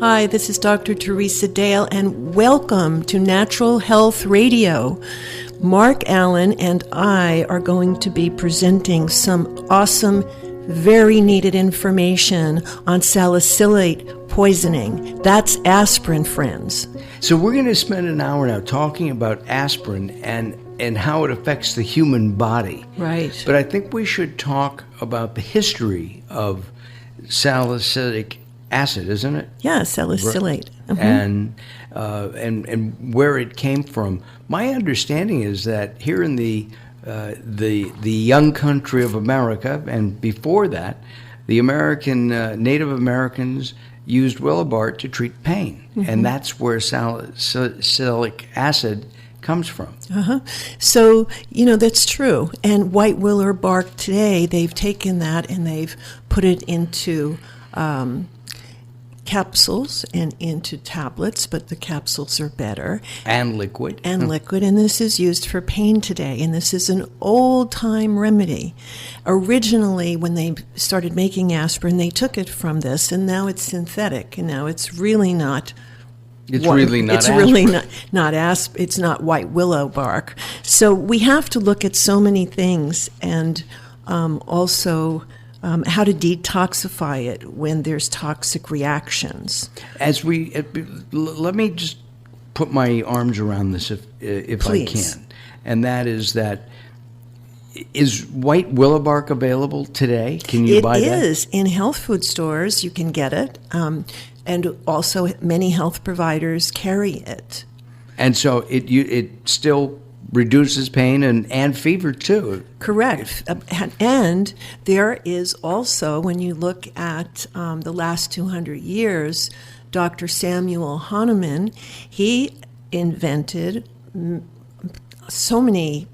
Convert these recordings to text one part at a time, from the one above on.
Hi, this is Dr. Theresa Dale, and welcome to Natural Health Radio. Mark Alyn and I are going to be presenting some awesome, very needed information on salicylate poisoning. That's aspirin, friends. So we're going to spend an hour now talking about aspirin and how it affects the human body. Right. But I think we should talk about the history of salicylic acid, isn't it? Yeah, salicylate. And where it came from. My understanding is that here in the young country of America, and before that, the Native Americans used willow bark to treat pain, and that's where salicylic acid comes from. So, that's true. And white willow bark today, they've taken that and they've put it into capsules and into tablets, but the capsules are better. And liquid. And this is used for pain today, and this is an old-time remedy. Originally, when they started making aspirin, they took it from this, and now it's synthetic, and now it's really not... It's really not white willow bark. So we have to look at so many things, and also... how to detoxify it when there's toxic reactions. Let me just put my arms around this if Please. I can. And that is white willow bark available today? Can you buy that? It is. In health food stores, you can get it. And also many health providers carry it. And so it still reduces pain and fever too. Correct. And there is also, when you look at the last 200 years, Dr. Samuel Hahnemann, he invented so many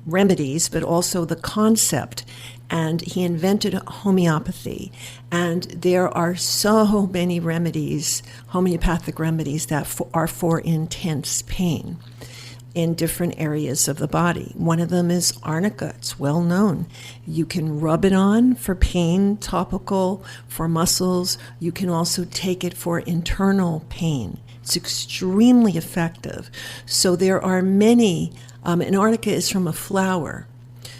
remedies, but also the concept. And he invented homeopathy. And there are so many remedies, homeopathic remedies, that are for intense pain in different areas of the body. One of them is arnica. It's well known. You can rub it on for pain, topical, for muscles. You can also take it for internal pain. It's extremely effective. So there are many, and arnica is from a flower.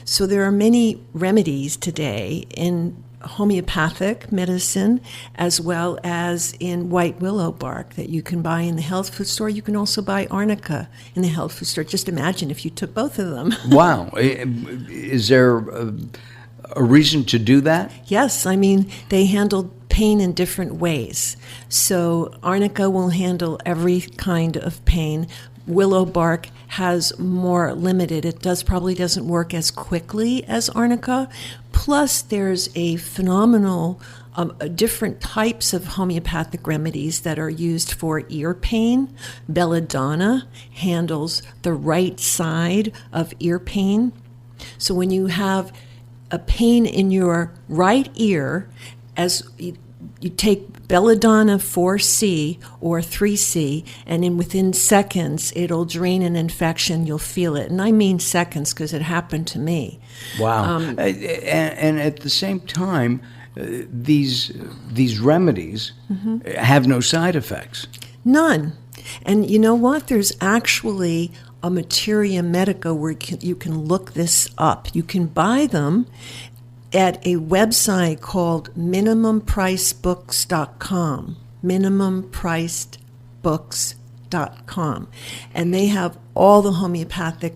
So there are many remedies today in homeopathic medicine as well as in white willow bark that you can buy in the health food store. You can also buy arnica in the health food store. Just imagine if you took both of them. Wow. Is there a reason to do that? Yes. I mean, they handle pain in different ways. So arnica will handle every kind of pain. Willow bark has more limited. It probably doesn't work as quickly as arnica. Plus, there's a phenomenal different types of homeopathic remedies that are used for ear pain. Belladonna handles the right side of ear pain. So when you have a pain in your right ear, as you take Belladonna 4C or 3C, and within seconds, it'll drain an infection. You'll feel it. And I mean seconds because it happened to me. Wow. And at the same time, these remedies have no side effects. None. And you know what? There's actually a materia medica where you can look this up. You can buy them at a website called minimumpricebooks.com, minimumpricedbooks.com. And they have all the homeopathic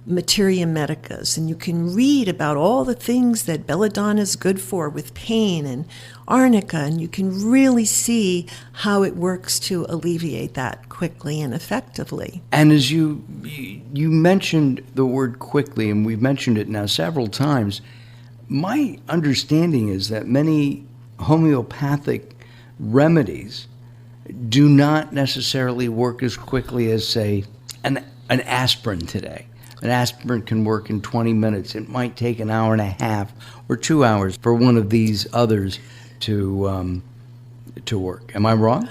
materia medicas, and you can read about all the things that belladonna is good for with pain and arnica, and you can really see how it works to alleviate that quickly and effectively. And as you mentioned the word quickly, and we've mentioned it now several times, my understanding is that many homeopathic remedies do not necessarily work as quickly as, say, an aspirin today. An aspirin can work in 20 minutes. It might take an hour and a half or 2 hours for one of these others to to work. Am I wrong?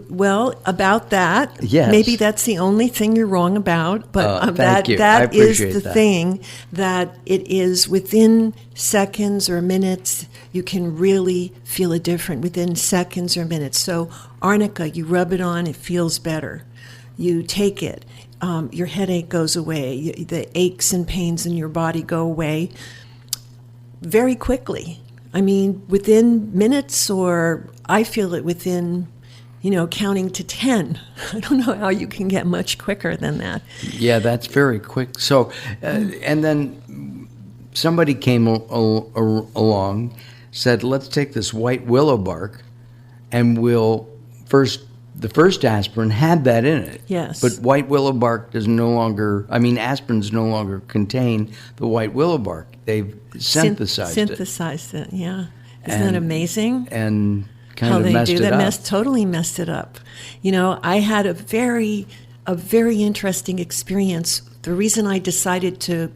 Well, about that, Yes. maybe that's the only thing you're wrong about, but thank you. I that is appreciate the that. thing, that it is within seconds or minutes, you can really feel it different within seconds or minutes. So arnica, you rub it on, it feels better. You take it, your headache goes away, the aches and pains in your body go away very quickly. I mean, within minutes, or I feel it within, counting to 10. I don't know how you can get much quicker than that. Yeah, that's very quick. So, and then somebody came along, said, let's take this white willow bark, and the first aspirin had that in it. Yes. But white willow bark aspirins no longer contain the white willow bark. They've synthesized it, yeah. Isn't that amazing? And kind how of they messed do it that, up. Totally messed it up. I had a very interesting experience. The reason I decided to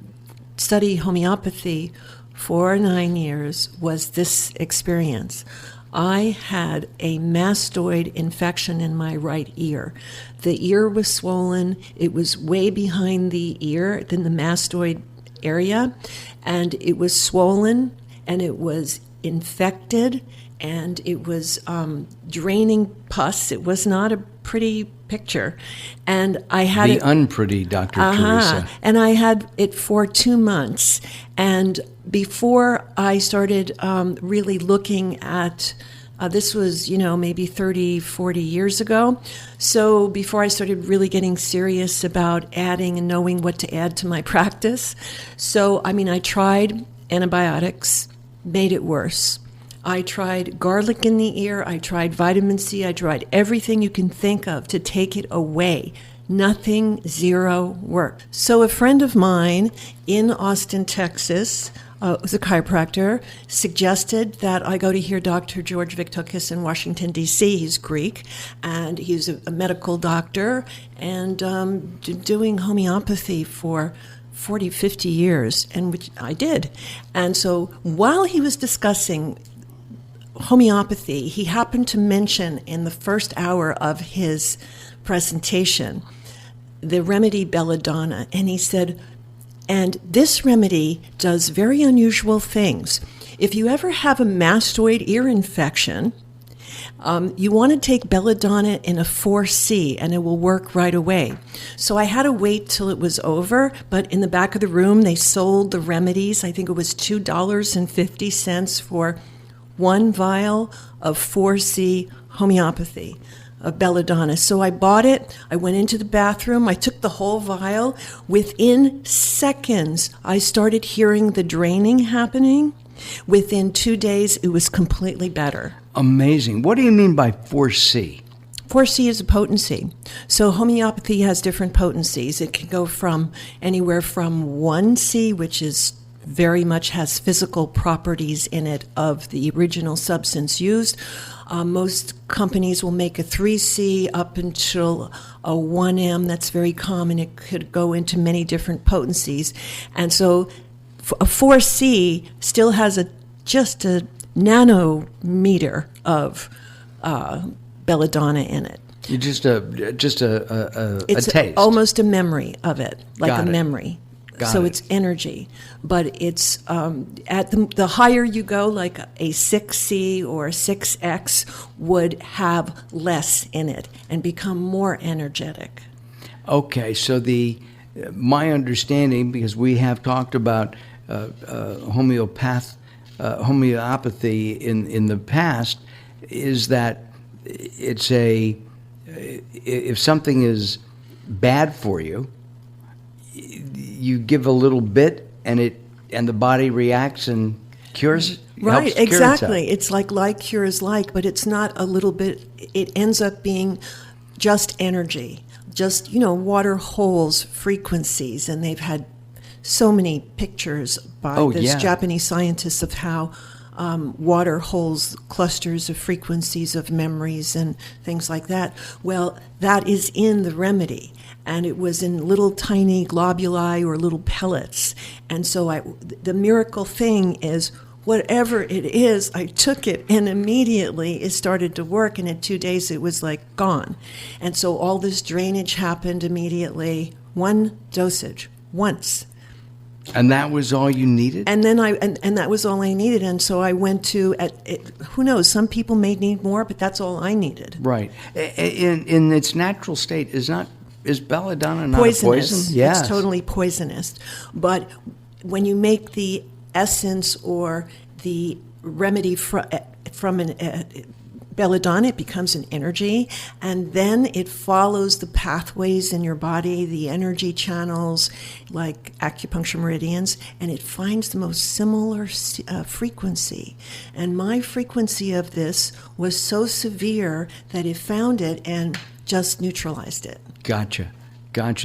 study homeopathy for 9 years was this experience. I had a mastoid infection in my right ear. The ear was swollen. It was way behind the ear, in the mastoid area, and it was swollen, and it was infected, and it was draining pus. It was not a pretty picture. And I had the unpretty Dr. Theresa. And I had it for 2 months. And before I started really looking at, this was, maybe 30, 40 years ago. So before I started really getting serious about adding and knowing what to add to my practice. So, I tried antibiotics, made it worse. I tried garlic in the ear. I tried vitamin C. I tried everything you can think of to take it away. Nothing, zero worked. So a friend of mine in Austin, Texas, was a chiropractor, suggested that I go to hear Dr. George Victokas in Washington, D.C. He's Greek, and he's a medical doctor, and doing homeopathy for 40, 50 years, and which I did. And so while he was discussing homeopathy, he happened to mention in the first hour of his presentation the remedy belladonna, and he said, and this remedy does very unusual things. If you ever have a mastoid ear infection, you want to take belladonna in a 4C, and it will work right away. So I had to wait till it was over, but in the back of the room, they sold the remedies. I think it was $2.50 for one vial of 4C homeopathy of belladonna. So I bought it. I went into the bathroom. I took the whole vial. Within seconds, I started hearing the draining happening. Within 2 days, it was completely better. Amazing. What do you mean by 4C? 4C is a potency. So homeopathy has different potencies. It can go from anywhere from 1C, which is very much has physical properties in it of the original substance used. Most companies will make a 3C up until a 1M. That's very common. It could go into many different potencies. And so a 4C still has just a nanometer of belladonna in it. Just a It's taste. almost a memory of it, like Got a it. memory. Got So it. it's energy, but it's at the higher you go, like a 6C or a 6X would have less in it and become more energetic. Okay, so my understanding, because we have talked about homeopathy in the past, is that if something is bad for you, you give a little bit, and the body reacts and cures. Right, helps cure exactly. itself. It's like cures like, but it's not a little bit. It ends up being just energy, just water holes, frequencies, and they've had so many pictures by this Japanese scientists of how water holds clusters of frequencies of memories and things like that. Well, that is in the remedy, and it was in little tiny globuli or little pellets. And so the miracle thing is whatever it is, I took it, and immediately it started to work, and in 2 days it was like gone. And so all this drainage happened immediately. One dosage, once. And that was all you needed? And then and that was all I needed. And so I went to, who knows, some people may need more, but that's all I needed. Right. In its natural state, is belladonna not Poisonous. a poison? Yes. It's totally poisonous. But when you make the essence or the remedy from belladonna, it becomes an energy, and then it follows the pathways in your body, the energy channels, like acupuncture meridians, and it finds the most similar frequency. And my frequency of this was so severe that it found it and just neutralized it. Gotcha.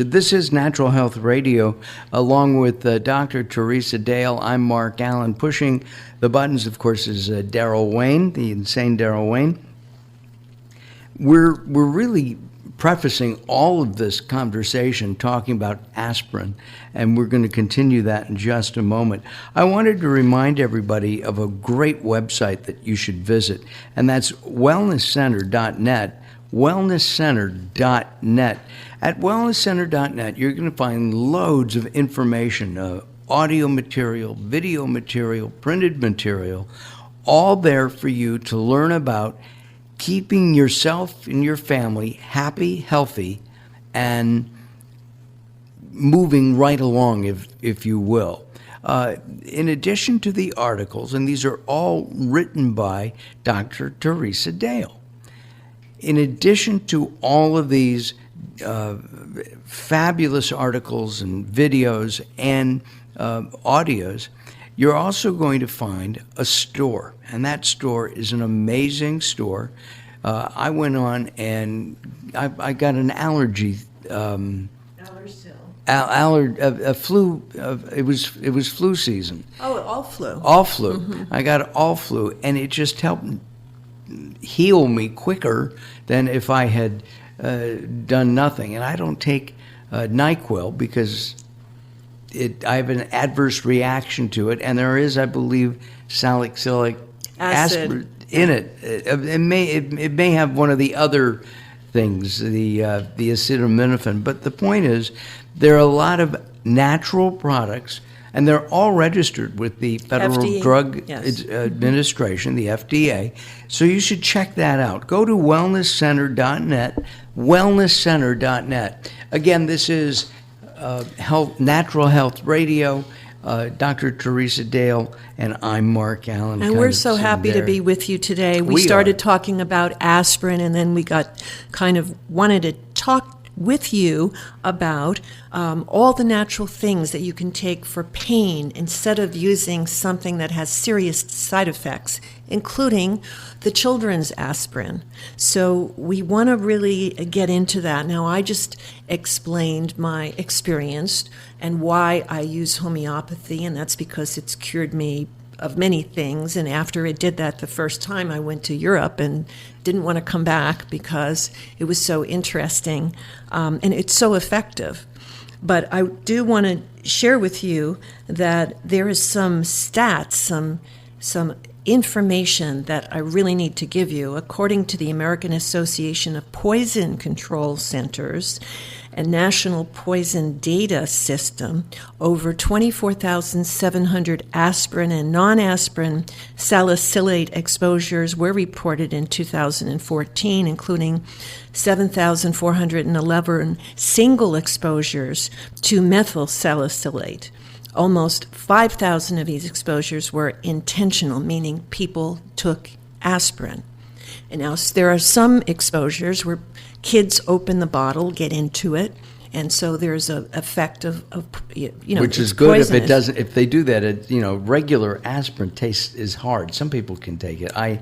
This is Natural Health Radio, along with Dr. Theresa Dale. I'm Mark Alyn. Pushing the buttons, of course, is Daryl Wayne, the insane Daryl Wayne. We're really prefacing all of this conversation talking about aspirin, and we're going to continue that in just a moment. I wanted to remind everybody of a great website that you should visit, and that's wellnesscenter.net, wellnesscenter.net. At wellnesscenter.net, you're going to find loads of information, audio material, video material, printed material, all there for you to learn about keeping yourself and your family happy, healthy, and moving right along, if you will. In addition to the articles, and these are all written by Dr. Theresa Dale, in addition to all of these fabulous articles and videos and audios, you're also going to find a store, and that store is an amazing store. I went on and I got an allergy. Flu. It was flu season. Oh, all flu. All flu. Mm-hmm. I got all flu, and it just helped heal me quicker than if I had done nothing. And I don't take NyQuil because I have an adverse reaction to it, and there is, I believe, salicylic acid in it. It may have one of the other things, the acetaminophen. But the point is, there are a lot of natural products, and they're all registered with the Federal FDA, Drug yes. Administration, the FDA. So you should check that out. Go to wellnesscenter.net, wellnesscenter.net. Again, this is Natural Health Radio. Dr. Theresa Dale, and I'm Mark Alyn. And we're so happy to be with you today. We started talking about aspirin, and then we got wanted to talk with you about all the natural things that you can take for pain instead of using something that has serious side effects, including the children's aspirin. So we want to really get into that. Now, I just explained my experience and why I use homeopathy, and that's because it's cured me of many things. And after it did that the first time, I went to Europe and didn't want to come back because it was so interesting and it's so effective. But I do want to share with you that there is some stats, some information that I really need to give you. According to the American Association of Poison Control Centers and National Poison Data System, over 24,700 aspirin and non-aspirin salicylate exposures were reported in 2014, including 7,411 single exposures to methyl salicylate. Almost 5,000 of these exposures were intentional, meaning people took aspirin. And now there are some exposures where kids open the bottle, get into it, and so there's an effect of which is good poisonous. If it doesn't. If they do that, regular aspirin is hard. Some people can take it. I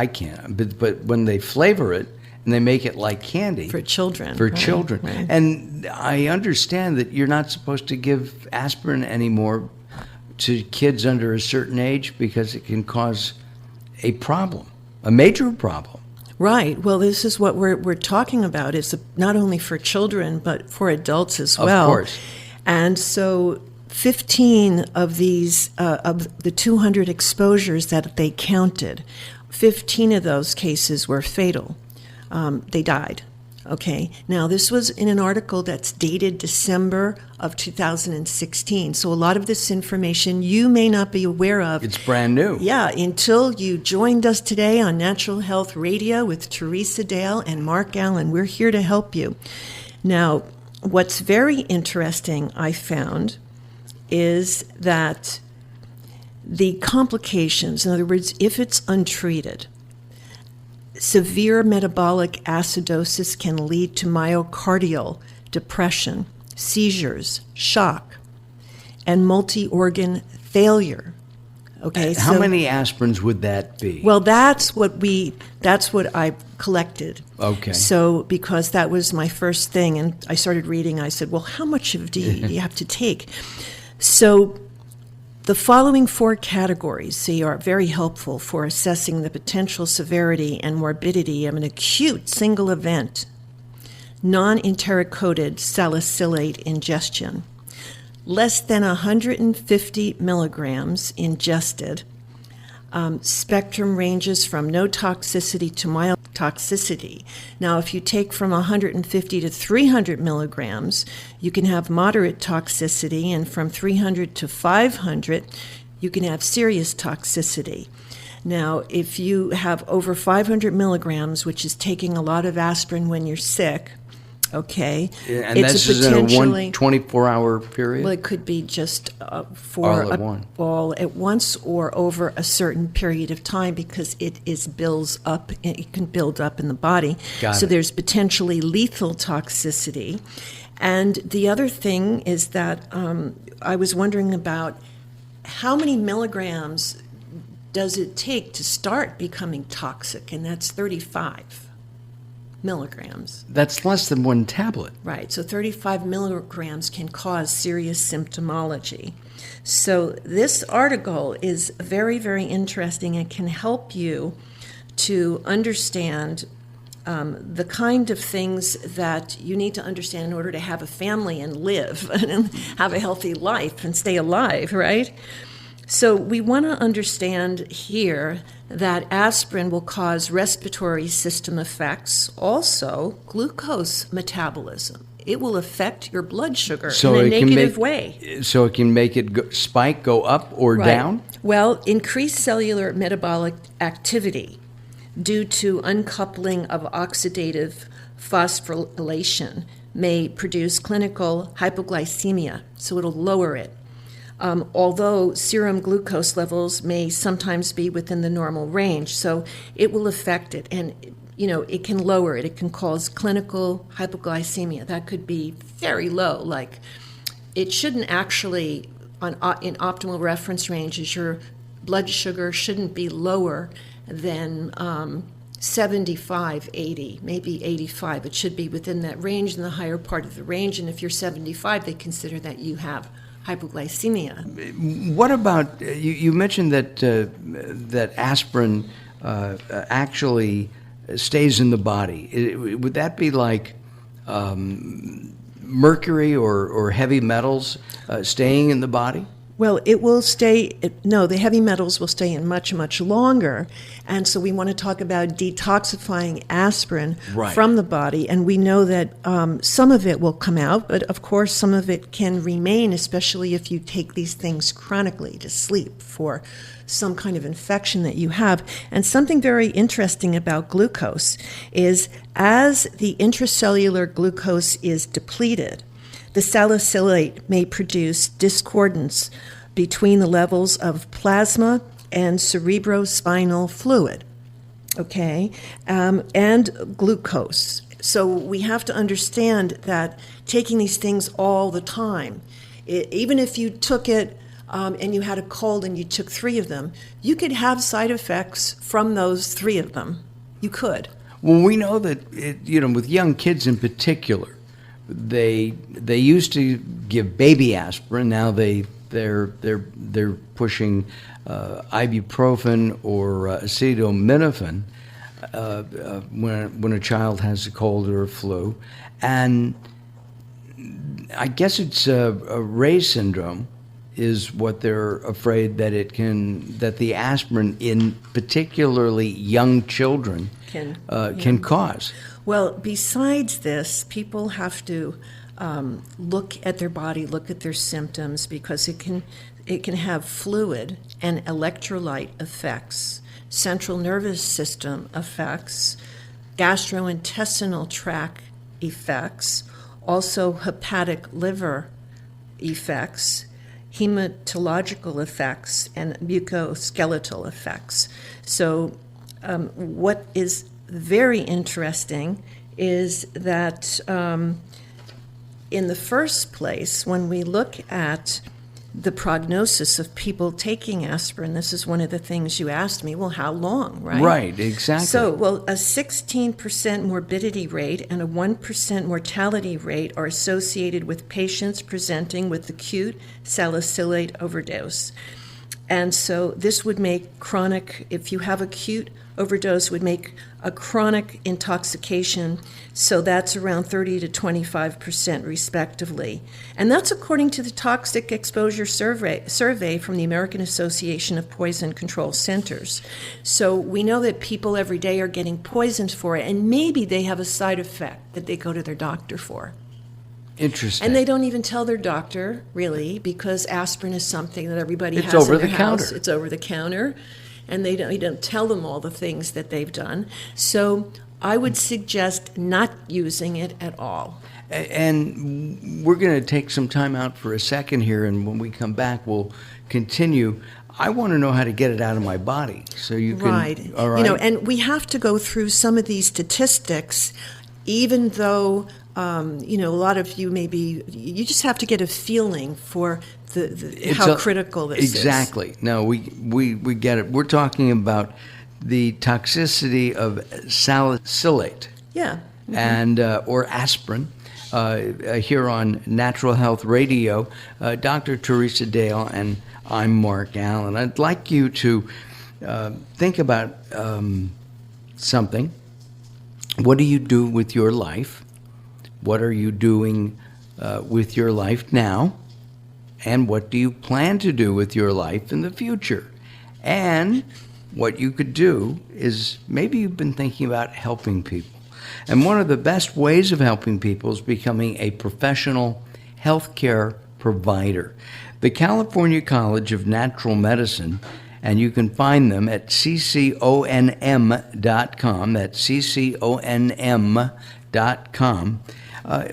can't. But when they flavor it and they make it like candy for children, right. And I understand that you're not supposed to give aspirin anymore to kids under a certain age because it can cause a problem, a major problem. Right. Well, this is what we're talking about. It's not only for children, but for adults as well. Of course. And so 15 of these, of the 200 exposures that they counted, 15 of those cases were fatal. They died. Okay. Now, this was in an article that's dated December of 2016. So a lot of this information you may not be aware of. It's brand new. Yeah, until you joined us today on Natural Health Radio with Theresa Dale and Mark Alyn. We're here to help you. Now, what's very interesting, I found, is that the complications, in other words, if it's untreated, severe metabolic acidosis can lead to myocardial depression, seizures, shock, and multi-organ failure. Okay, how many aspirins would that be? Well, that's what I collected. Okay. So because that was my first thing, and I started reading, I said, well, how much do you have to take? So the following 4 categories are very helpful for assessing the potential severity and morbidity of an acute single event non-enteric-coated salicylate ingestion. Less than 150 milligrams ingested. Spectrum ranges from no toxicity to mild toxicity. Now, if you take from 150 to 300 milligrams, you can have moderate toxicity, and from 300 to 500, you can have serious toxicity. Now, if you have over 500 milligrams, which is taking a lot of aspirin when you're sick, okay, and it's this a is in a potentially 24-hour period? Well, it could be just all at once or over a certain period of time, because it builds up. It can build up in the body. So there's potentially lethal toxicity. And the other thing is that I was wondering about how many milligrams does it take to start becoming toxic, and that's 35 milligrams. That's less than 1 tablet. Right, so 35 milligrams can cause serious symptomology. So this article is very, very interesting and can help you to understand the kind of things that you need to understand in order to have a family and live and have a healthy life and stay alive, right? So we want to understand here that aspirin will cause respiratory system effects, also glucose metabolism. It will affect your blood sugar in a negative way. So it can make it spike, go up or down? Well, increased cellular metabolic activity due to uncoupling of oxidative phosphorylation may produce clinical hypoglycemia, so it'll lower it. Although serum glucose levels may sometimes be within the normal range, so it will affect it, and it can lower it. It can cause clinical hypoglycemia. That could be very low, like it shouldn't actually, in optimal reference ranges, your blood sugar shouldn't be lower than 75, 80, maybe 85. It should be within that range, in the higher part of the range, and if you're 75, they consider that you have hypoglycemia. What about, you mentioned that aspirin actually stays in the body. Would that be like mercury or heavy metals staying in the body? Well, it will stay, the heavy metals will stay in much, much longer. And so we want to talk about detoxifying aspirin from the body. And we know that some of it will come out, but of course some of it can remain, especially if you take these things chronically to sleep for some kind of infection that you have. And something very interesting about glucose is as the intracellular glucose is depleted, the salicylate may produce discordance between the levels of plasma and cerebrospinal fluid, and glucose. So we have to understand that taking these things all the time, even if you took it and you had a cold and you took 3 of them, you could have side effects from those 3 of them. You could. Well, we know that, with young kids in particular, they used to give baby aspirin. Now they're pushing ibuprofen or acetaminophen when a child has a cold or a flu, and I guess it's a Reye syndrome is what they're afraid that that the aspirin in particularly young children can cause. Well, besides this, people have to look at their body, look at their symptoms, because it can have fluid and electrolyte effects, central nervous system effects, gastrointestinal tract effects, also hepatic liver effects, hematological effects, and mucoskeletal effects. So what is very interesting is that in the first place, when we look at the prognosis of people taking aspirin, this is one of the things you asked me, well, how long, right? Right, exactly. So, well, a 16% morbidity rate and a 1% mortality rate are associated with patients presenting with acute salicylate overdose. And so this would make chronic, if you have acute overdose, would make a chronic intoxication. So that's around 30 to 25% respectively. And that's according to the Toxic Exposure Survey from the American Association of Poison Control Centers. So we know that people every day are getting poisoned for it, and maybe they have a side effect that they go to their doctor for. Interesting. And they don't even tell their doctor, really, because aspirin is something that everybody has over in their the house. counter. It's over the counter, and you don't tell them all the things that they've done. So I would suggest not using it at all. And we're going to take some time out for a second here, and when we come back, we'll continue. I want to know how to get it out of my body, so you can. Right. All right. And we have to go through some of these statistics, even though. A lot of you you just have to get a feeling for how critical this is. Exactly. No, we get it. We're talking about the toxicity of salicylate. Yeah. Mm-hmm. And or aspirin. Here on Natural Health Radio, Dr. Theresa Dale and I'm Mark Alyn. I'd like you to think about something. What do you do with your life? What are you doing with your life now? And what do you plan to do with your life in the future? And what you could do is maybe you've been thinking about helping people. And one of the best ways of helping people is becoming a professional healthcare provider. The California College of Natural Medicine, and you can find them at cconm.com. That's cconm.com.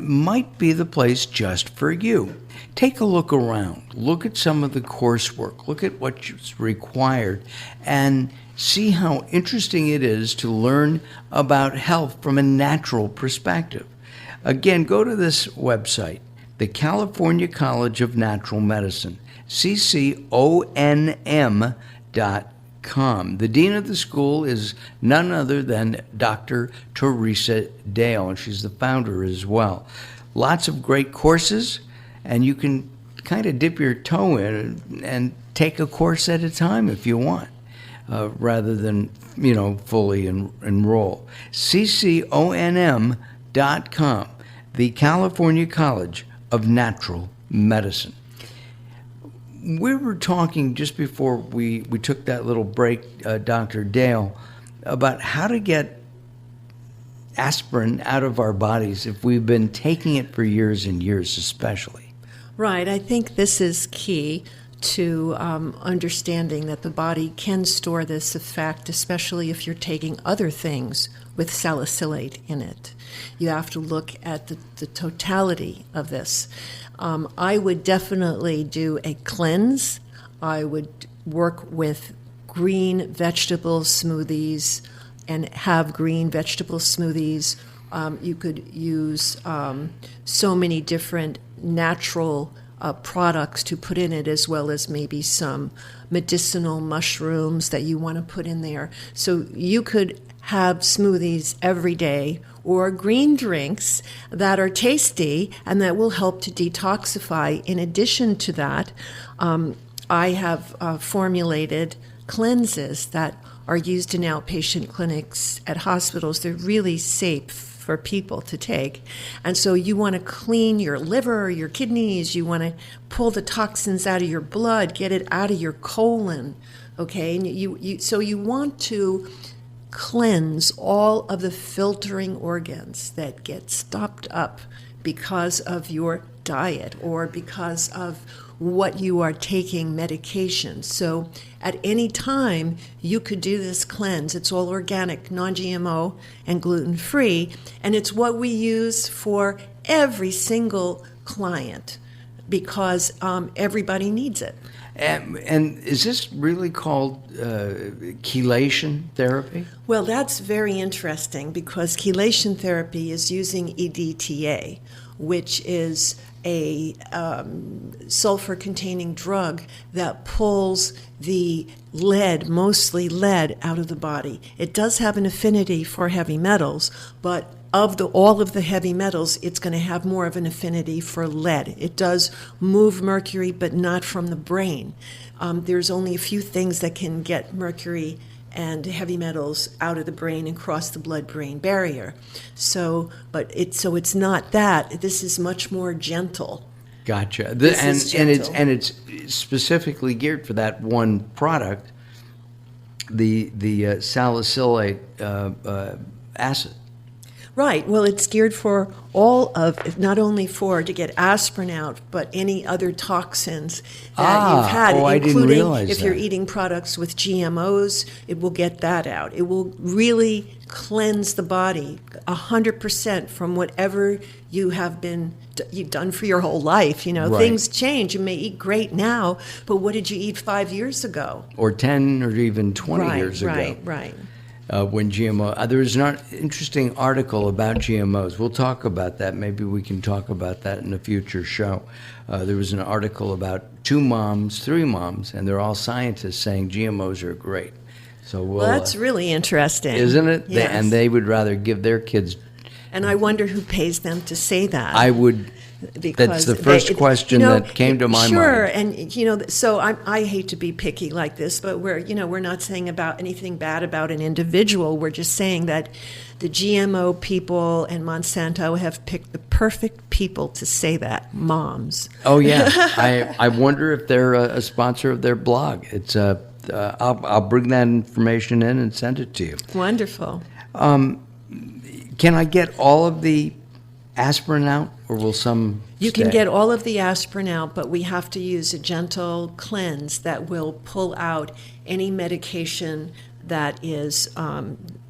Might be the place just for you. Take a look around. Look at some of the coursework. Look at what's required and see how interesting it is to learn about health from a natural perspective. Again, go to this website, the California College of Natural Medicine, cconm.com. The dean of the school is none other than Dr. Theresa Dale, and she's the founder as well. Lots of great courses, and you can kind of dip your toe in and take a course at a time if you want, rather than, fully enroll. cconm.com, the California College of Natural Medicine. We were talking just before we took that little break, Dr. Dale, about how to get aspirin out of our bodies if we've been taking it for years and years especially. Right. I think this is key to understanding that the body can store this effect, especially if you're taking other things with salicylate in it. You have to look at the totality of this. I would definitely do a cleanse. I would work with green vegetable smoothies and have green vegetable smoothies. You could use so many different natural products to put in it, as well as maybe some medicinal mushrooms that you want to put in there. So you could have smoothies every day or green drinks that are tasty and that will help to detoxify. In addition to that, I have formulated cleanses that are used in outpatient clinics at hospitals. They're really safe for people to take. And so you want to clean your liver, your kidneys, you want to pull the toxins out of your blood, get it out of your colon, okay? And so you want to cleanse all of the filtering organs that get stopped up because of your diet or because of what you are taking medication. So at any time you could do this cleanse. It's all organic, non-GMO, and gluten-free, and it's what we use for every single client because everybody needs it. And is this really called chelation therapy? Well, that's very interesting because chelation therapy is using EDTA, which is a sulfur-containing drug that pulls the lead, mostly lead, out of the body. It does have an affinity for heavy metals, but of all of the heavy metals, it's going to have more of an affinity for lead. It does move mercury, but not from the brain. There's only a few things that can get mercury and heavy metals out of the brain and cross the blood-brain barrier. So it's not that. This is much more gentle. Gotcha. It's it's specifically geared for that one product, the salicylate acid. Right. Well, it's geared for all of, not only to get aspirin out, but any other toxins that you've had, I didn't including realize if that. you're eating products with GMOs, it will get that out. It will really cleanse the body 100% from whatever you've done for your whole life. You know, Right. Things change. You may eat great now, but what did you eat 5 years ago? Or 10 or even 20 years ago. Right. When GMO, there was an interesting article about GMOs. We'll talk about that. Maybe we can talk about that in a future show. There was an article about 2 moms, 3 moms, and they're all scientists saying GMOs are great. So Well, that's really interesting. isn't it? Yes. And they would rather give their kids. And I wonder who pays them to say that. I would. That's the first question that came to my mind. Sure, and so I hate to be picky like this, but we're not saying about anything bad about an individual. We're just saying that the GMO people and Monsanto have picked the perfect people to say that, moms. Oh yeah, I wonder if they're a sponsor of their blog. It's I'll bring that information in and send it to you. Wonderful. Can I get all of the aspirin out, or will some You can stay? get all of the aspirin out, but we have to use a gentle cleanse that will pull out any medication that is,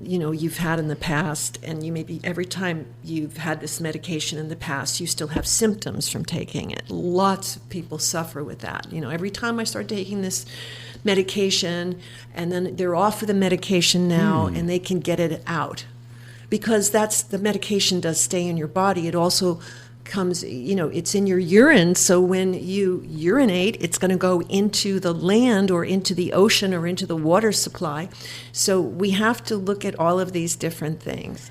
you've had in the past, and you maybe every time you've had this medication in the past, you still have symptoms from taking it. Lots of people suffer with that. Every time I start taking this medication, and then they're off of the medication now, and they can get it out. Because the medication does stay in your body. It also comes, it's in your urine. So when you urinate, it's going to go into the land or into the ocean or into the water supply. So we have to look at all of these different things.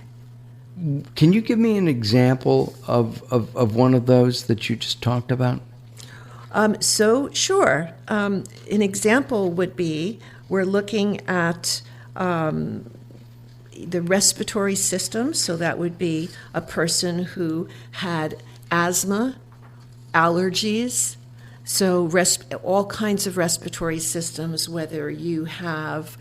Can you give me an example of one of those that you just talked about? Sure. An example would be we're looking at the respiratory system, so that would be a person who had asthma, allergies, so all kinds of respiratory systems, whether you have,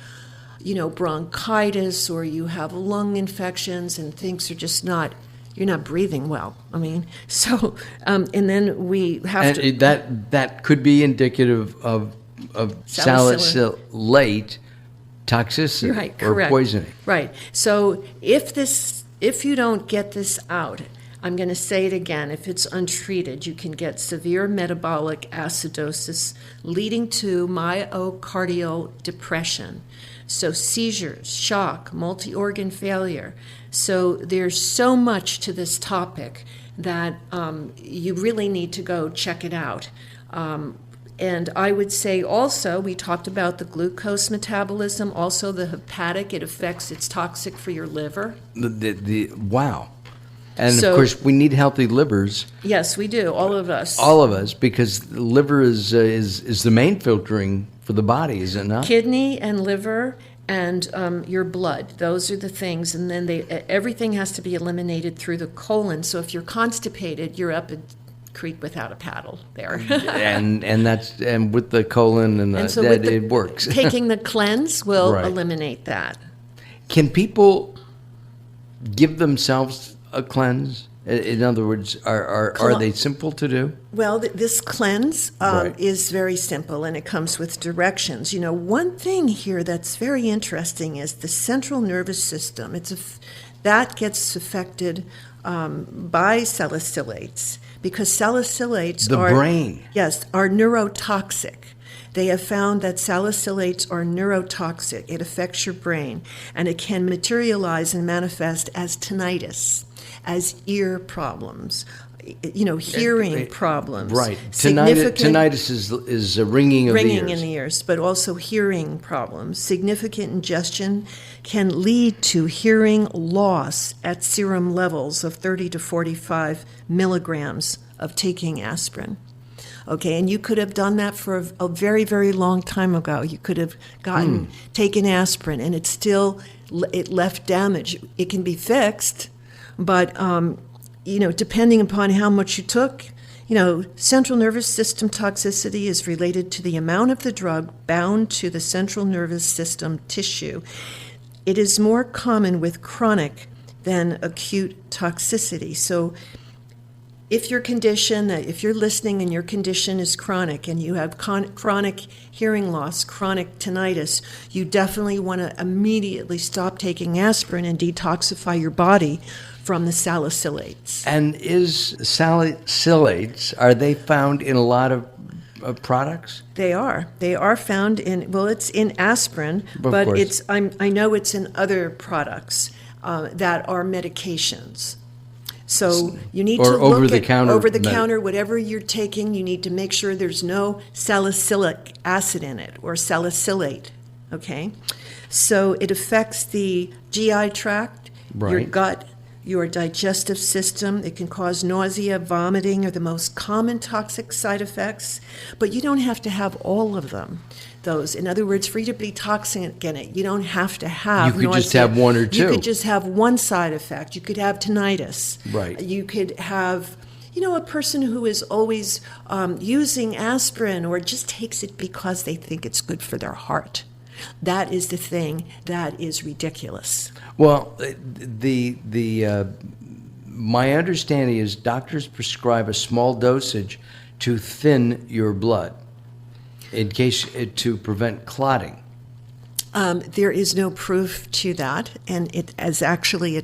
bronchitis or you have lung infections and things are just you're not breathing well. And then we have to... That could be indicative of salicylate toxicity, right, or correct. poisoning. Right. So if you don't get this out, I'm going to say it again, if it's untreated, you can get severe metabolic acidosis leading to myocardial depression. So seizures, shock, multi-organ failure. So there's so much to this topic that you really need to go check it out. And I would say also, we talked about the glucose metabolism, also the hepatic, it's toxic for your liver. Wow. And So- of course, we need healthy livers, Yes, we do, all of us. because the liver is the main filtering for the body, is it not? Kidney and liver and your blood. Those are the things. And then everything has to be eliminated through the colon. So if you're constipated, you're up a creek without a paddle there. and with the colon and so it works. Taking the cleanse will Right. eliminate that. Can people give themselves a cleanse? In other words, are they simple to do? Well, this cleanse Right. is very simple, and it comes with directions. One thing here that's very interesting is the central nervous system. That gets affected by salicylates, because salicylates The brain. Yes, are neurotoxic. They have found that salicylates are neurotoxic. It affects your brain, and it can materialize and manifest as tinnitus, as ear problems, hearing problems. Right. Significant Tinnitus is a ringing of the ears. ringing in the ears, but also hearing problems. Significant ingestion can lead to hearing loss at serum levels of 30 to 45 milligrams of taking aspirin. Okay, and you could have done that for a very, very long time ago. You could have taken aspirin, and it left damage. It can be fixed, but depending upon how much you took, central nervous system toxicity is related to the amount of the drug bound to the central nervous system tissue. It is more common with chronic than acute toxicity. So if you're listening and your condition is chronic and you have chronic hearing loss, chronic tinnitus, you definitely want to immediately stop taking aspirin and detoxify your body from the salicylates. And is salicylates, are they found in a lot of products? They are. They are found it's in aspirin, but course. I know it's in other products that are medications. So you need to look over the counter, whatever you're taking, you need to make sure there's no salicylic acid in it or salicylate, okay? So it affects the GI tract, your Right. gut, your digestive system. It can cause nausea, vomiting are the most common toxic side effects, but you don't have to have all of them. Those, in other words, for you to be toxic in it, you don't have to have You could nausea. just have one or two. You could just have one side effect. You could have tinnitus. Right. You could have, a person who is always using aspirin or just takes it because they think it's good for their heart. That is the thing that is ridiculous. Well, my understanding is doctors prescribe a small dosage to thin your blood to prevent clotting. There is no proof to that, and it is actually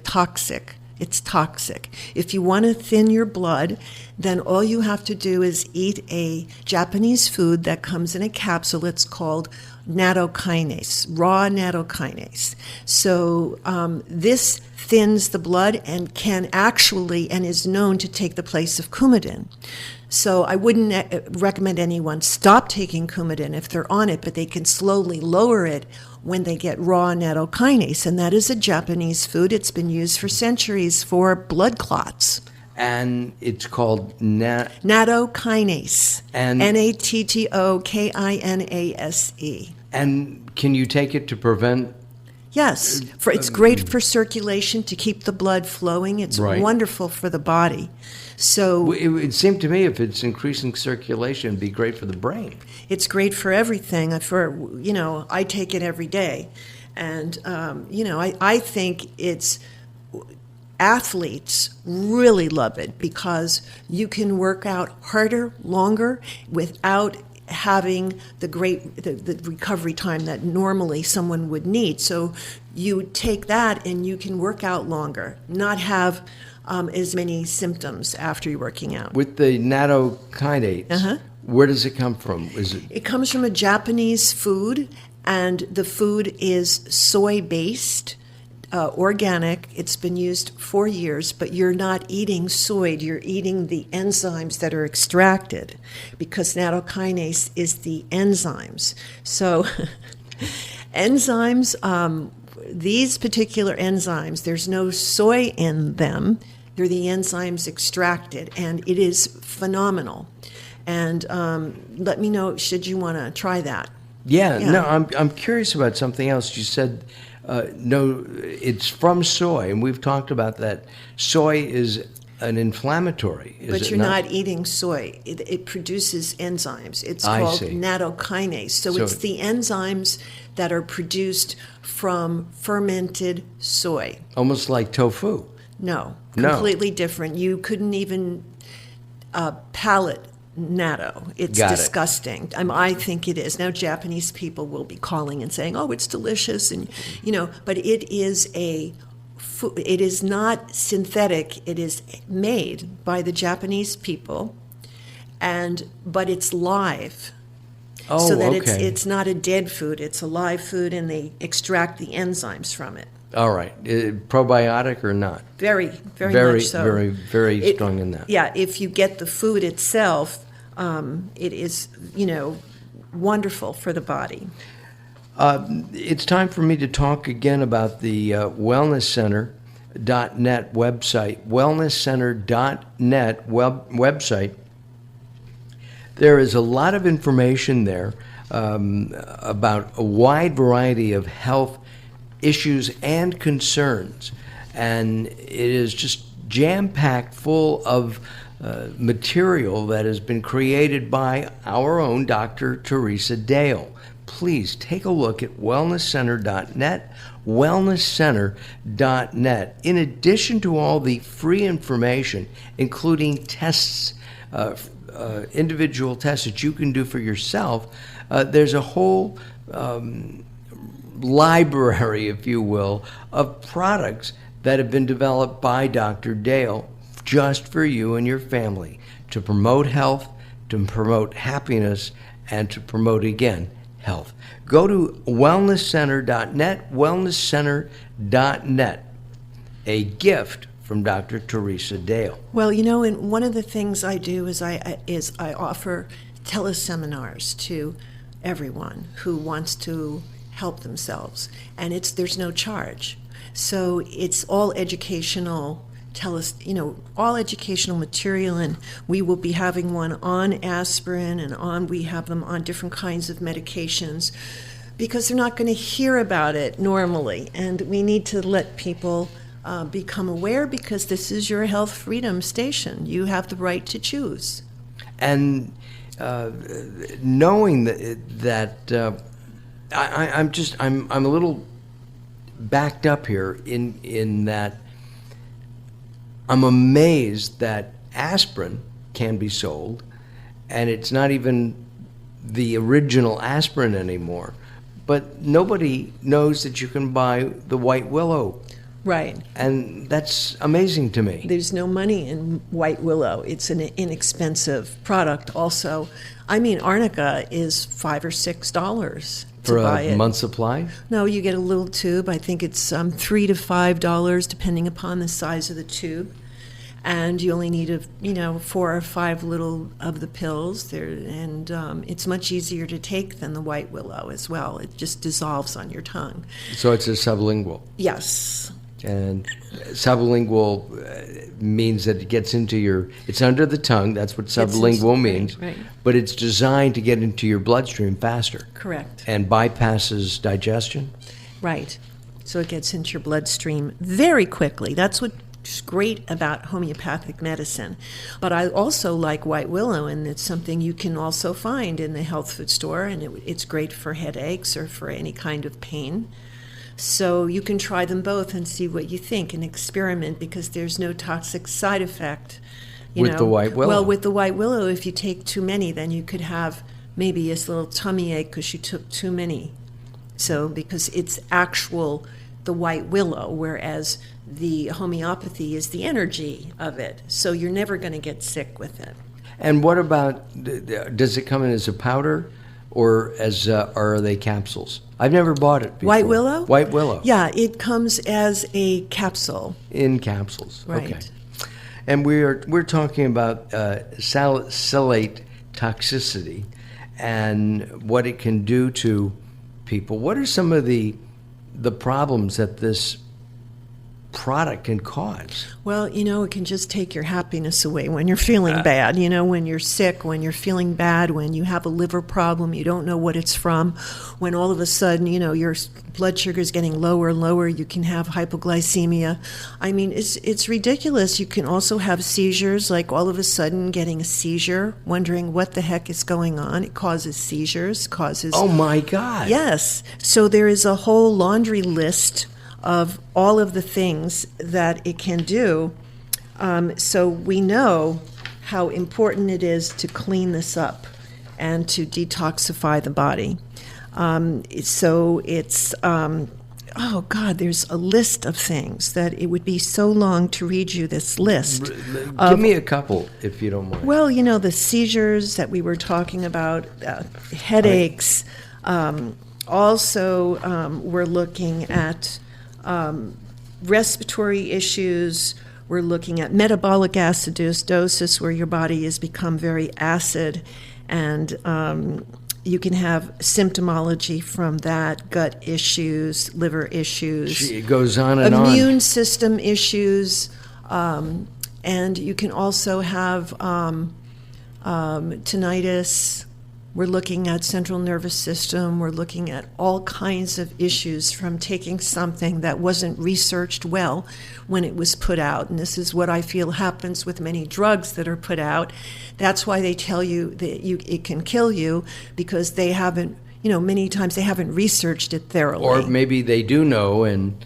It's toxic. If you want to thin your blood, then all you have to do is eat a Japanese food that comes in a capsule. It's called nattokinase, raw nattokinase. So this thins the blood and can actually, and is known to take the place of Coumadin. So I wouldn't recommend anyone stop taking Coumadin if they're on it, but they can slowly lower it when they get raw nattokinase, and that is a Japanese food. It's been used for centuries for blood clots. And it's called nattokinase, and nattokinase. And can you take it to prevent? Yes, it's great for circulation, to keep the blood flowing. It's Right. wonderful for the body. So It would seem to me if it's increasing circulation, it'd be great for the brain. it's great for everything. I take it every day, and I think athletes really love it because you can work out harder, longer, without having the recovery time that normally someone would need. So you take that and you can work out longer, not have as many symptoms after you're working out. With the nattokinase, where does it come from? It comes from a Japanese food, and the food is soy-based, organic. It's been used for years, but you're not eating soy. You're eating the enzymes that are extracted, because nattokinase is the enzymes. So enzymes, these particular enzymes, there's no soy in them. They're the enzymes extracted, and it is phenomenal. And let me know should you want to try that. Yeah, no, I'm curious about something else. You said no, it's from soy, and we've talked about that. Soy is an inflammatory, is But it you're not? not eating soy. It produces enzymes. It's I called see. nattokinase. So it's the enzymes that are produced from fermented soy. Almost like tofu. No, No. completely different. You couldn't even palate natto. It's Got it. disgusting. I think it is. Now Japanese people will be calling and saying, "Oh, it's delicious," and but it is it is not synthetic. It is made by the Japanese people, but it's live. Oh, So that okay. it's not a dead food. It's a live food, and they extract the enzymes from it. All right. Probiotic or not? Very, very, Very, much so. very strong in that. Yeah, if you get the food itself, it is, wonderful for the body. It's time for me to talk again about the wellnesscenter.net website. Wellnesscenter.net website. There is a lot of information there about a wide variety of health issues and concerns. And it is just jam-packed full of material that has been created by our own Dr. Theresa Dale. Please take a look at wellnesscenter.net, wellnesscenter.net. In addition to all the free information, including tests, individual tests that you can do for yourself, there's a whole library, if you will, of products that have been developed by Dr. Dale just for you and your family to promote health, to promote happiness, and to promote, again, health. Go to wellnesscenter.net, wellnesscenter.net. A gift from Dr. Theresa Dale. Well, and one of the things I do is I offer teleseminars to everyone who wants to help themselves, and there's no charge. So it's all educational. All educational material, and we will be having one on aspirin we have them on different kinds of medications because they're not going to hear about it normally, and we need to let people become aware because this is your health freedom station. You have the right to choose. And knowing that I'm a little backed up here in that I'm amazed that aspirin can be sold, and it's not even the original aspirin anymore. But nobody knows that you can buy the white willow. Right. And that's amazing to me. There's no money in white willow. It's an inexpensive product also. Arnica is $5 or $6 For to buy a it. month's supply? No, you get a little tube. I think it's $3 to $5 depending upon the size of the tube. And you only need 4 or 5 little of the pills there, and it's much easier to take than the white willow as well. It just dissolves on your tongue. So it's a sublingual. Yes. And sublingual means that it gets into it's under the tongue. That's what sublingual means. Right. But it's designed to get into your bloodstream faster. Correct. And bypasses digestion. Right. So it gets into your bloodstream very quickly. That's what's great about homeopathic medicine. But I also like white willow, and it's something you can also find in the health food store, and it's great for headaches or for any kind of pain. So you can try them both and see what you think and experiment because there's no toxic side effect. With the white willow? Well, with the white willow, if you take too many, then you could have maybe a little tummy ache because you took too many. So because it's the white willow, whereas the homeopathy is the energy of it. So you're never going to get sick with it. And what about, does it come in as a powder or are they capsules? I've never bought it before. White willow? White willow. Yeah, it comes as a capsule. In capsules. Right. Okay. And we're talking about salate toxicity and what it can do to people. What are some of the problems that this product can cause? Well, it can just take your happiness away when you're feeling bad. When you're sick, when you're feeling bad, when you have a liver problem, you don't know what it's from, when all of a sudden, your blood sugar is getting lower and lower, you can have hypoglycemia. I mean, it's ridiculous. You can also have seizures, like all of a sudden getting a seizure, wondering what the heck is going on. It causes seizures, Oh my God. Yes. So there is a whole laundry list of all of the things that it can do. So we know how important it is to clean this up and to detoxify the body. So it's, oh God, there's a list of things that it would be so long to read you this list. Give me a couple, if you don't mind. Well, the seizures that we were talking about, headaches. Also, we're looking at respiratory issues. We're looking at metabolic acidosis, where your body has become very acid, and you can have symptomology from that, gut issues, liver issues. It goes on and on. Immune system issues, and you can also have tinnitus. We're looking at central nervous system. We're looking at all kinds of issues from taking something that wasn't researched well when it was put out. And this is what I feel happens with many drugs that are put out. That's why they tell you that it can kill you, because they haven't, many times they haven't researched it thoroughly. Or maybe they do know, and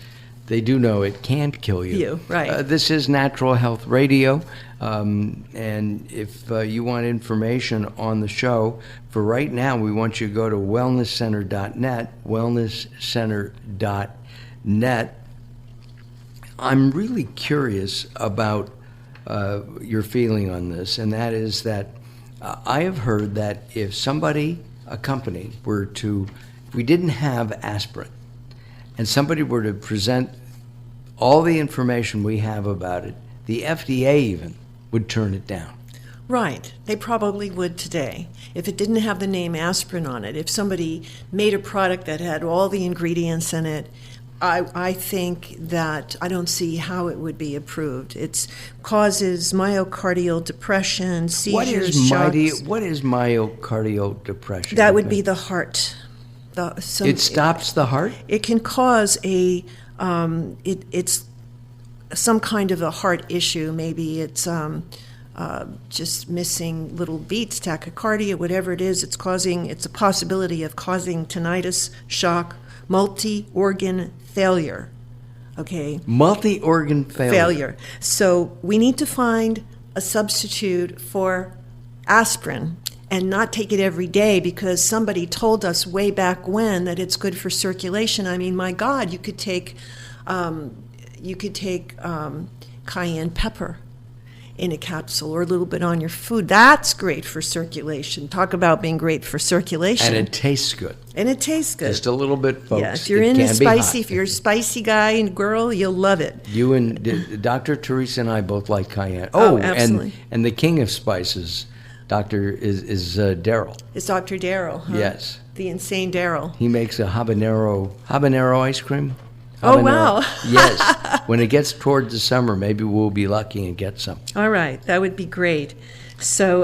they do know it can't kill you. Right. This is Natural Health Radio. And if you want information on the show, for right now, we want you to go to wellnesscenter.net, wellnesscenter.net. I'm really curious about your feeling on this, and that is that I have heard that if a company if we didn't have aspirin, and somebody were to present all the information we have about it, the FDA even would turn it down. Right. They probably would today. If it didn't have the name aspirin on it, if somebody made a product that had all the ingredients in it, I think that I don't see how it would be approved. It causes myocardial depression, seizures, shocks. What is myocardial depression? That would be the heart. It stops the heart? It can cause it's some kind of a heart issue. Maybe it's just missing little beats, tachycardia, whatever it is. It's a possibility of causing tinnitus, shock, multi-organ failure. Okay? Multi-organ failure. So we need to find a substitute for aspirin and not take it every day because somebody told us way back when that it's good for circulation. I mean, my God, you could take cayenne pepper in a capsule or a little bit on your food. That's great for circulation. Talk about being great for circulation. And it tastes good. Just a little bit, folks. Yeah, if you're if you're a spicy guy and girl, you'll love it. You and Dr. Theresa and I both like cayenne. Oh, absolutely. And the king of spices, Doctor, is Daryl. It's Dr. Daryl, huh? Yes. The insane Daryl. He makes a habanero ice cream. Oh, wow. Yes. When it gets towards the summer, maybe we'll be lucky and get some. All right. That would be great. So,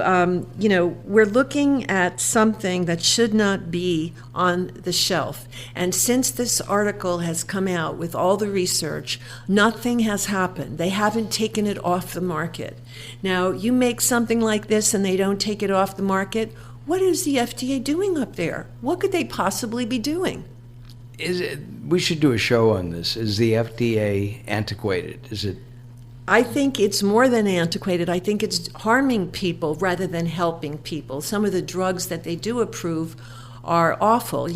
we're looking at something that should not be on the shelf. And since this article has come out with all the research, nothing has happened. They haven't taken it off the market. Now, you make something like this and they don't take it off the market, what is the FDA doing up there? What could they possibly be doing? We should do a show on this. Is the FDA antiquated? Is it? I think it's more than antiquated. I think it's harming people rather than helping people. Some of the drugs that they do approve are awful,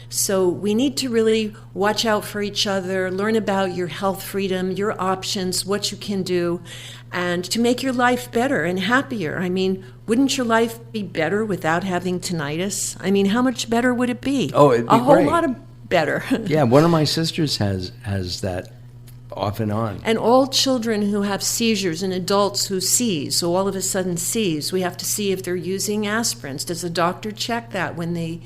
So we need to really watch out for each other, learn about your health freedom, your options, what you can do, and to make your life better and happier. I mean, wouldn't your life be better without having tinnitus? I mean, how much better would it be? Oh, it'd be a whole great. lot of better. Yeah, one of my sisters has that off and on. And all children who have seizures and adults who seize, so all of a sudden seize, we have to see if they're using aspirins. Does the doctor check that when they,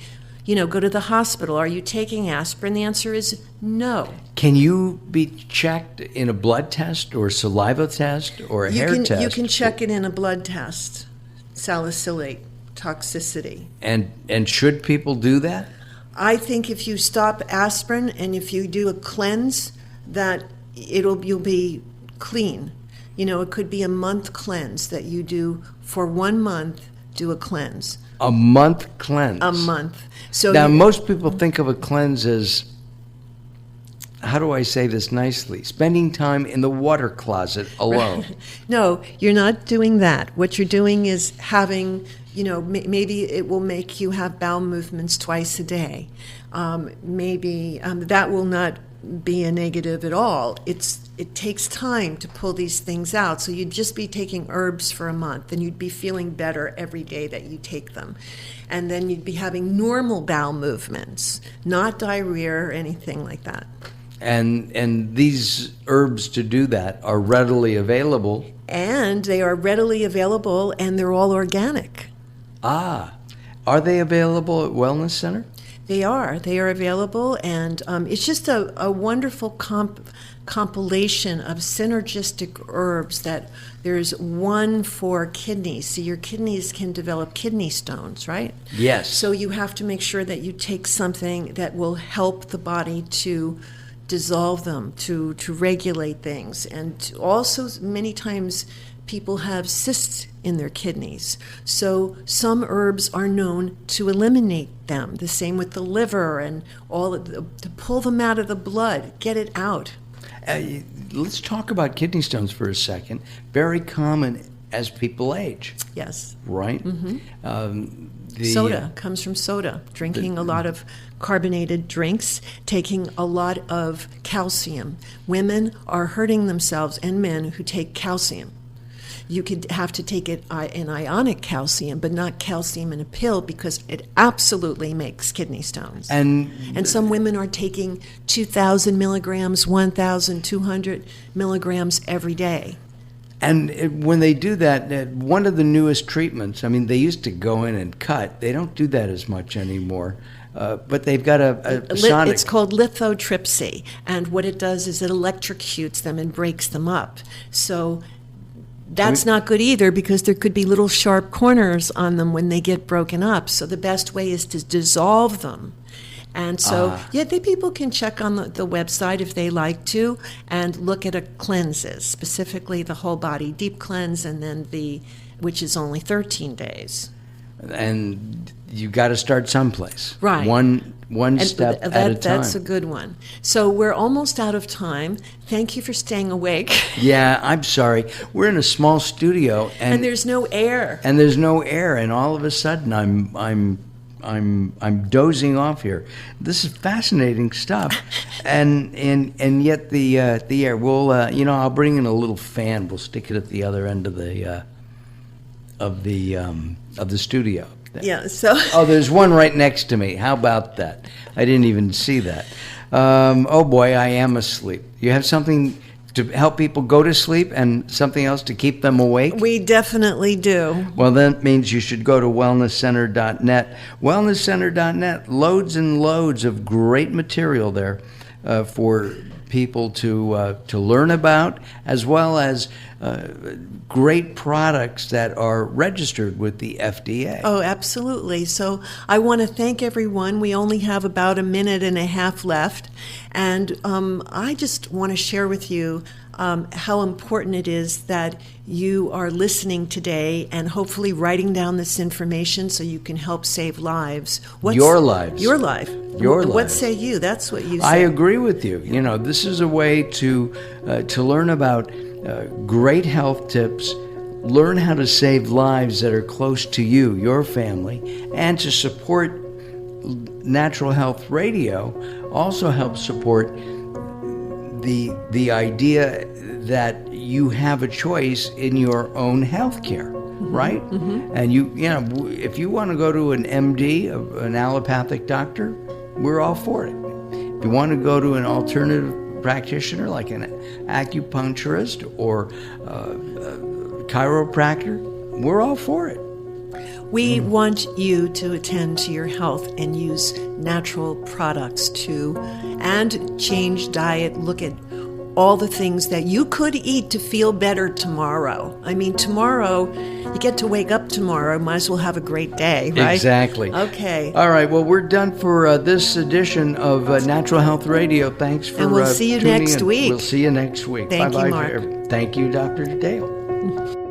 go to the hospital. Are you taking aspirin? The answer is no. Can you be checked in a blood test or saliva test or a hair test? You can check it in a blood test, salicylate toxicity. And should people do that? I think if you stop aspirin and if you do a cleanse, that you'll be clean. It could be a month cleanse that you do for 1 month, do a cleanse. A month cleanse? A month. So now, most people think of a cleanse as, how do I say this nicely? Spending time in the water closet alone. No, you're not doing that. What you're doing is having, maybe it will make you have bowel movements twice a day. Maybe that will not be a negative at all. It takes time to pull these things out. So you'd just be taking herbs for a month, and you'd be feeling better every day that you take them. And then you'd be having normal bowel movements, not diarrhea or anything like that. And these herbs to do that are readily available. And they are readily available, and they're all organic. Ah, are they available at Wellness Center? They are available, and it's just a wonderful compilation of synergistic herbs. That there's one for kidneys. So your kidneys can develop kidney stones, right? Yes. So you have to make sure that you take something that will help the body to dissolve them, to regulate things. And also many times people have cysts in their kidneys. So some herbs are known to eliminate them. The same with the liver and to pull them out of the blood, get it out. Let's talk about kidney stones for a second. Very common as people age. Yes. Right? Mm-hmm. Soda comes from soda. Drinking a lot of carbonated drinks, taking a lot of calcium. Women are hurting themselves, and men who take calcium. You could have to take it in ionic calcium, but not calcium in a pill, because it absolutely makes kidney stones. And some women are taking 2,000 milligrams, 1,200 milligrams every day. And when they do that, one of the newest treatments, they used to go in and cut. They don't do that as much anymore. But they've got a sonic... It's called lithotripsy. And what it does is it electrocutes them and breaks them up. So that's not good either, because there could be little sharp corners on them when they get broken up. So the best way is to dissolve them. And so, people can check on the website if they like to, and look at cleanses, specifically the whole body deep cleanse, and then which is only 13 days. And you got to start someplace. Right. One step at a time. That's a good one. So we're almost out of time. Thank you for staying awake. Yeah, I'm sorry. We're in a small studio, and there's no air. And all of a sudden, I'm dozing off here. This is fascinating stuff, and yet the air. We'll I'll bring in a little fan. We'll stick it at the other end of the studio. Yeah. So. Oh, there's one right next to me. How about that? I didn't even see that. Oh boy, I am asleep. You have something to help people go to sleep and something else to keep them awake? We definitely do. Well, that means you should go to wellnesscenter.net. Wellnesscenter.net, loads and loads of great material there for people to learn about, as well as great products that are registered with the FDA. Oh, absolutely. So I want to thank everyone. We only have about a minute and a half left. And I just want to share with you how important it is that you are listening today and hopefully writing down this information so you can help save lives. Your lives. Your life. Your life. What say you? That's what you say. I agree with you. This is a way to learn about great health tips, learn how to save lives that are close to you, your family, and to support Natural Health Radio also helps support the idea that you have a choice in your own health care, right? Mm-hmm. And if you want to go to an MD, an allopathic doctor, we're all for it. If you want to go to an alternative practitioner like an acupuncturist or chiropractor, we're all for it. We want you to attend to your health and use natural products and change diet, look at all the things that you could eat to feel better tomorrow. I mean, tomorrow, you get to wake up tomorrow, might as well have a great day, right? Exactly. Okay. All right, well, we're done for this edition of Natural Health Radio. Thanks for And we'll see you tuning next in. week. We'll see you next week. Thank you, Bye-bye. Mark. Thank you, Dr. Dale.